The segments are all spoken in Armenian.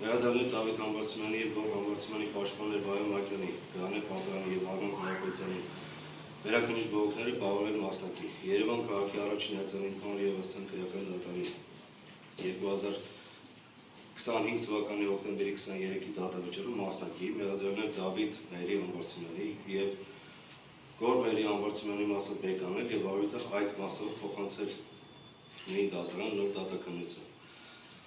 Մեղադրվել Դավիթ Համբարձումյանի և Գոռ Համբարձումյանի պաշտպաններ Վահե Մակյանի, Գրանե Պապյանի և Արման Կարապետյանի վերաքննիչ բողոքները բավարարել մասնակի։ Երևան քաղաքի առաջին հերձանին ընդհանուր և ըստ քրեական դատանի 2025 թվականի հոկտեմբերի 23-ի դատավճռում մասնակի մեղադրվել Դավիթ Մերի Համբարձումյանի և Գոռ Մերի Համբարձումյանի մասով բեկանել և առույթը այդ մասով փոխանցել նույն դատարան նոր դատականություն։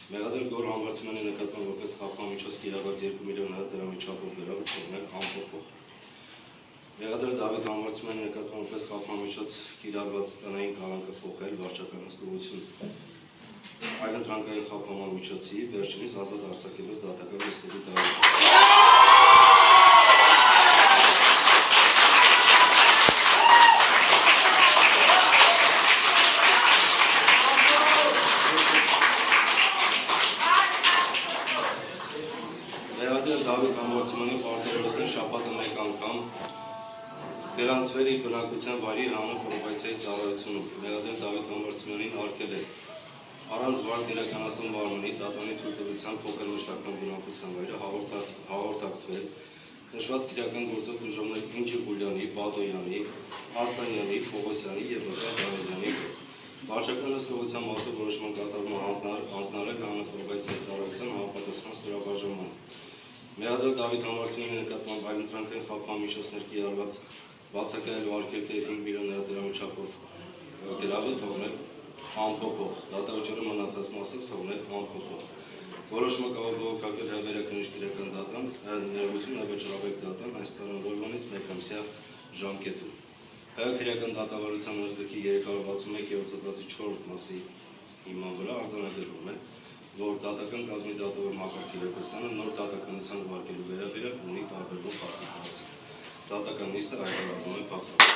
Մեղադրվել Գոռ Համբարձումյանի նկատմամբ որպես խաբկանամիջոց կիրառված 2 միլիոն դրամի չափով գրավը թողնել անփոփոխ։ Մեղադրվել Դավիթ Համբարձումյանի նկատմամբ որպես խաբկանամիջոց կիրառված տնային քանակը փոխել վարչական հսկողություն այլընտրանքային խաբկանման միջոցի վերջինիս ազատ արձակելով դատական նիստերի տարածքում։ Դավիթ Համբարձումյանի պարտավորությունները շաբաթը մեկ անգամ գրանցվել իր բնակության վայրի հանուն պրոբացիայի ծառայությունում։ Մեղադրվել Դավիթ Համբարձումյանին արգել է առանց վարկ իրականացնում մարմնի դատանի թույլտվությամբ փոխել մշտական բնակության վայրը, հաղորդակցվել նշված քրեական գործով դժողներ Ինջի Գուլյանի, Բադոյանի, Ասլանյանի, Պողոսյանի և Վրգա Դավիթյանի վարչական հսկողության մասով որոշման կատարումը հանձնարարել հանուն պրոբացիայի ծառայության համապատասխան ստորաբաժանման։ Մեղադրվել Դավիթ Համբարձումյանի նկատմամբ այլընտրանքային խաբկանամիջոցներ կիրառված բացակայելու արգելքը և 5 միլիոն դրամի չափով գրավը թողնել անփոփոխ, դատավճռի մնացած մասը թողնել անփոփոխ։ Որոշումը կարող բողոքակել հայ վերաքննիչ քրեական դատան, ներողություն հայ վճռաբեկ դատան այս տարանավորումից մեկամսյա ժամկետում։ Հայ քրեական դատավարության օրենսգրքի 361-րդ հոդվածի 4-րդ մասի հիման վրա արձանագրվում է, որ դատական կազմի դատավոր Մակար Կիրակոսյանը նոր դատականության ուղարկելու վերաբերյալ ունի տարբերվող հատկանիշ։ Դատական նիստը հայտարարվում է փակված։